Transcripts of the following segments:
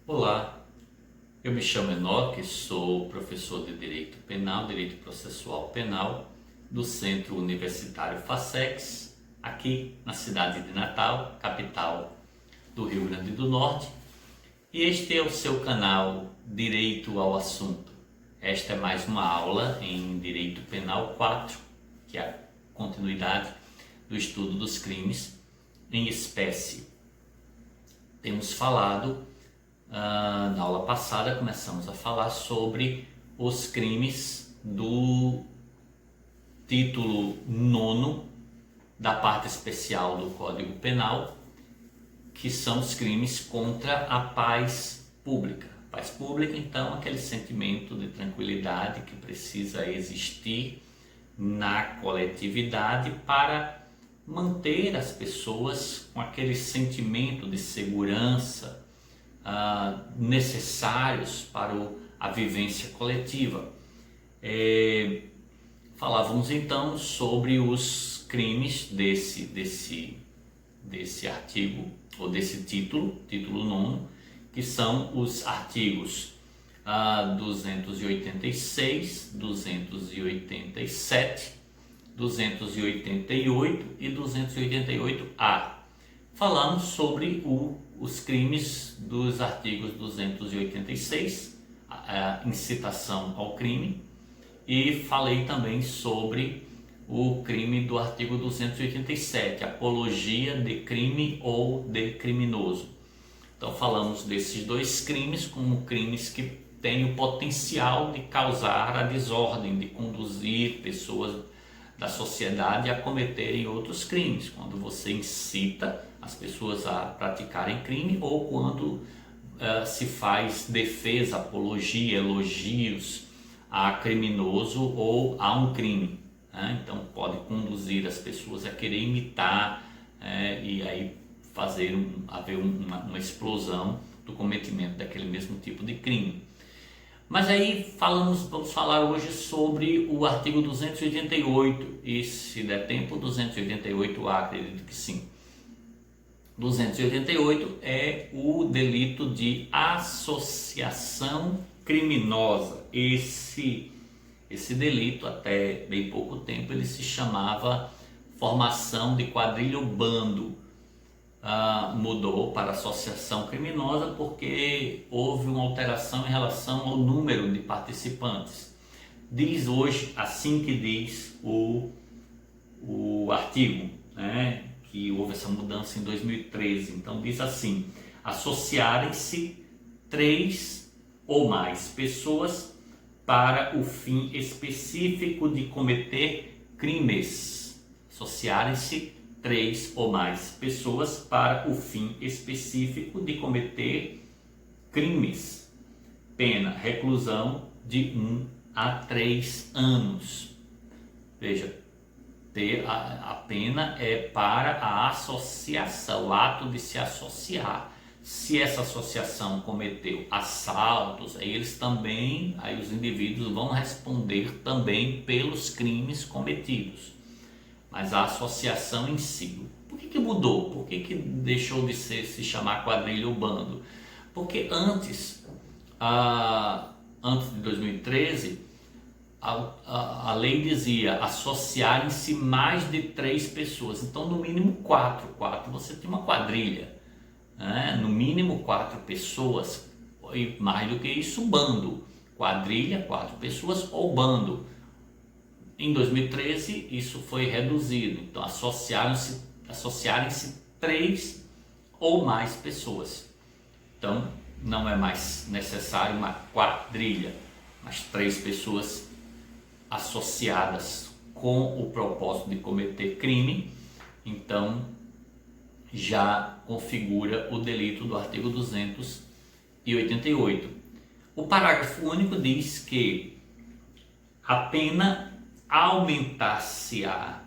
Olá, eu me chamo Enoque, sou professor de Direito Penal, Direito Processual Penal do Centro Universitário Facex, aqui na cidade de Natal, capital do Rio Grande do Norte. E este é o seu canal Direito ao Assunto. Esta é mais uma aula em Direito Penal 4, que é a continuidade do estudo dos crimes em espécie. Temos falado, na aula passada começamos a falar sobre os crimes do título 9 da parte especial do Código Penal, que são os crimes contra a paz pública. Paz pública, então, aquele sentimento de tranquilidade que precisa existir na coletividade para manter as pessoas com aquele sentimento de segurança necessários para a vivência coletiva. Falávamos então sobre os crimes desse artigo, ou desse título 9, que são os artigos 286, 287, 288 e 288-A. Falamos sobre os crimes dos artigos 286, a incitação ao crime, e falei também sobre o crime do artigo 287, apologia de crime ou de criminoso. Então falamos desses dois crimes como crimes que têm o potencial de causar a desordem, de conduzir pessoas da sociedade a cometerem outros crimes, quando você incita as pessoas a praticarem crime ou quando se faz defesa, apologia, elogios a criminoso ou a um crime. Então pode conduzir as pessoas a querer imitar e aí haver uma explosão do cometimento daquele mesmo tipo de crime. Mas aí vamos falar hoje sobre o artigo 288 e, se der tempo, 288-A, acredito que sim. 288 é o delito de associação criminosa. Esse delito, até bem pouco tempo, ele se chamava formação de quadrilha ou bando. Mudou para associação criminosa porque houve uma alteração em relação ao número de participantes. Diz hoje, assim que diz o artigo, que houve essa mudança em 2013. Então diz assim: associarem-se 3 ou mais pessoas para o fim específico de cometer crimes. Associarem-se 3 ou mais pessoas para o fim específico de cometer crimes. Pena, reclusão de 1 a 3 anos. Veja, a pena é para a associação, o ato de se associar. Se essa associação cometeu assaltos, aí os indivíduos vão responder também pelos crimes cometidos. Mas a associação em si, por que mudou? Por que deixou de se chamar quadrilha ou bando? Porque antes de 2013, a lei dizia associarem-se mais de 3 pessoas. Então, no mínimo 4. Você tinha uma quadrilha. No mínimo 4 pessoas. E mais do que isso, bando. Quadrilha, 4 pessoas ou bando. Em 2013, isso foi reduzido. Então, associarem-se 3 ou mais pessoas. Então, não é mais necessário uma quadrilha, mas 3 pessoas associadas com o propósito de cometer crime. Então, já configura o delito do artigo 288. O parágrafo único diz que a pena aumentar-se-á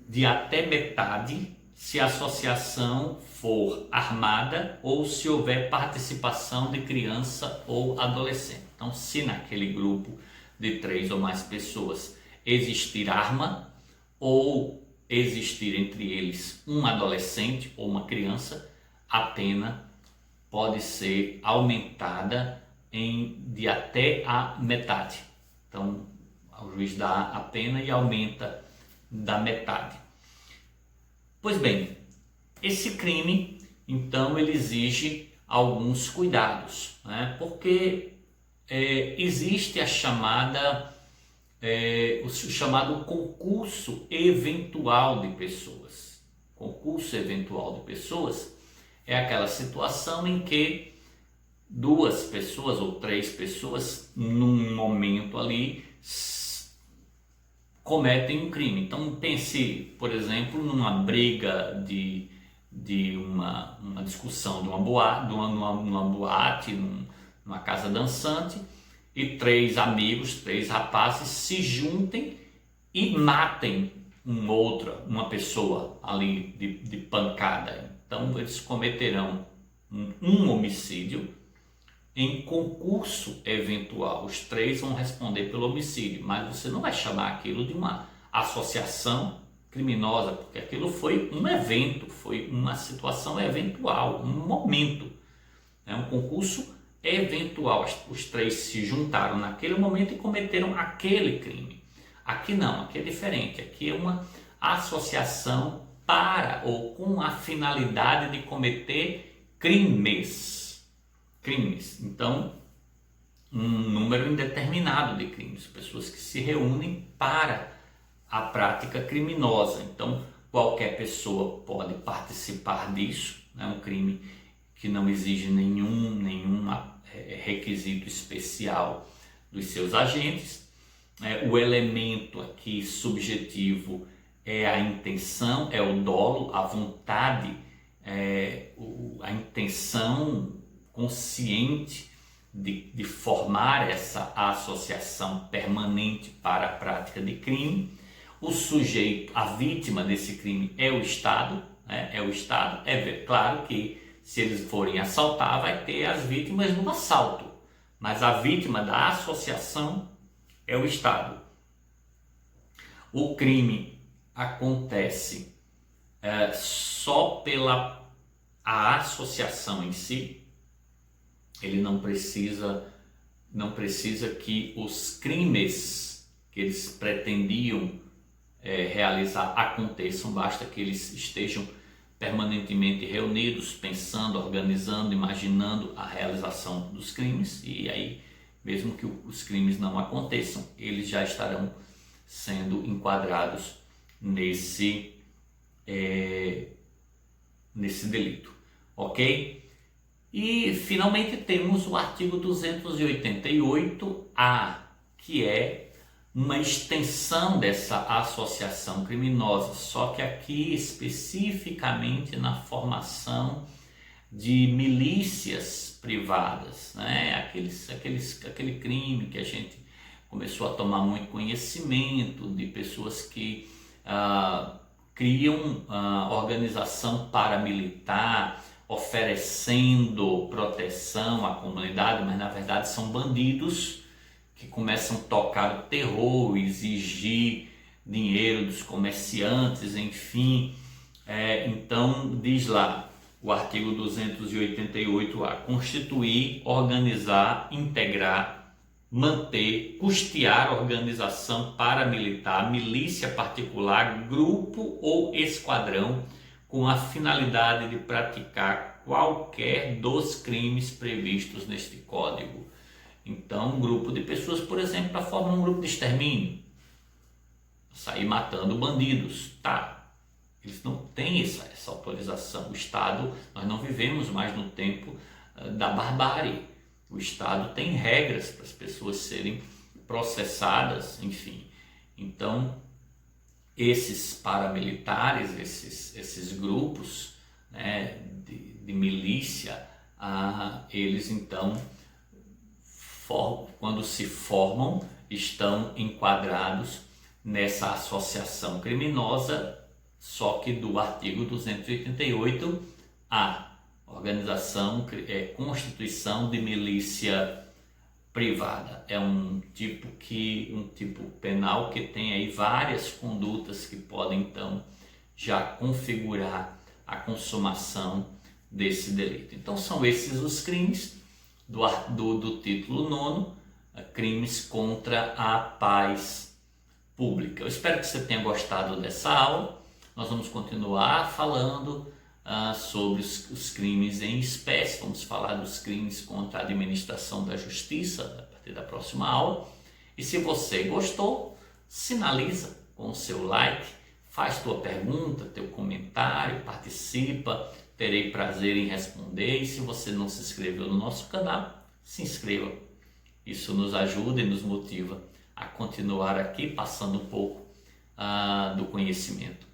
de até metade se a associação for armada ou se houver participação de criança ou adolescente. Então, se naquele grupo de 3 ou mais pessoas existir arma ou existir entre eles um adolescente ou uma criança, a pena pode ser aumentada de até a metade. Então, o juiz dá a pena e aumenta da metade. Pois bem, esse crime, então, ele exige alguns cuidados, né? Porque existe o chamado concurso eventual de pessoas. Concurso eventual de pessoas é aquela situação em que duas pessoas ou três pessoas, num momento ali, cometem um crime. Então pense, por exemplo, numa briga de uma discussão de uma boate, numa casa dançante, e três amigos, três rapazes se juntem e matem uma pessoa ali de pancada. Então eles cometerão um homicídio em concurso eventual. Os três vão responder pelo homicídio, mas você não vai chamar aquilo de uma associação criminosa, porque aquilo foi um evento, foi uma situação eventual, um momento, né? Um concurso eventual. Os três se juntaram naquele momento e cometeram aquele crime. Aqui não, aqui é diferente. Aqui é uma associação para ou com a finalidade de cometer crimes. Então, um número indeterminado de crimes, pessoas que se reúnem para a prática criminosa. Então, qualquer pessoa pode participar disso, né? Um crime que não exige nenhum requisito especial dos seus agentes. O elemento aqui subjetivo é a intenção, é o dolo, a vontade, a intenção consciente de formar essa associação permanente para a prática de crime. O sujeito, a vítima desse crime é o Estado, né? É o Estado. É claro que se eles forem assaltar, vai ter as vítimas no assalto, mas a vítima da associação é o Estado. O crime acontece só pela a associação em si. Ele não precisa que os crimes que eles pretendiam realizar aconteçam, basta que eles estejam permanentemente reunidos, pensando, organizando, imaginando a realização dos crimes, e aí, mesmo que os crimes não aconteçam, eles já estarão sendo enquadrados nesse delito, ok? E finalmente temos o artigo 288-A, que é uma extensão dessa associação criminosa, só que aqui especificamente na formação de milícias privadas, né? Aquele crime que a gente começou a tomar muito conhecimento, de pessoas que criam organização paramilitar, oferecendo proteção à comunidade, mas na verdade são bandidos que começam a tocar o terror, exigir dinheiro dos comerciantes, enfim. Então diz lá o artigo 288-A: constituir, organizar, integrar, manter, custear organização paramilitar, milícia particular, grupo ou esquadrão com a finalidade de praticar qualquer dos crimes previstos neste Código. Então, um grupo de pessoas, por exemplo, para formar um grupo de extermínio, sair matando bandidos, tá? Eles não têm essa autorização. O Estado, nós não vivemos mais no tempo da barbárie. O Estado tem regras para as pessoas serem processadas, enfim. Então, esses paramilitares, esses grupos, né, de milícia, eles então, quando se formam, estão enquadrados nessa associação criminosa, só que do artigo 288-A, constituição de milícia privada. É um tipo penal que tem aí várias condutas que podem então já configurar a consumação desse delito. Então são esses os crimes do título 9, crimes contra a paz pública. Eu espero que você tenha gostado dessa aula. Nós vamos continuar falando sobre os crimes em espécie. Vamos falar dos crimes contra a administração da justiça a partir da próxima aula. E se você gostou, sinaliza com o seu like, faz tua pergunta, teu comentário, participa. Terei prazer em responder. E se você não se inscreveu no nosso canal, se inscreva. Isso nos ajuda e nos motiva a continuar aqui passando um pouco do conhecimento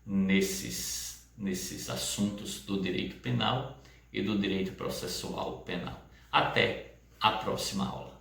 nesses assuntos do direito penal e do direito processual penal. Até a próxima aula.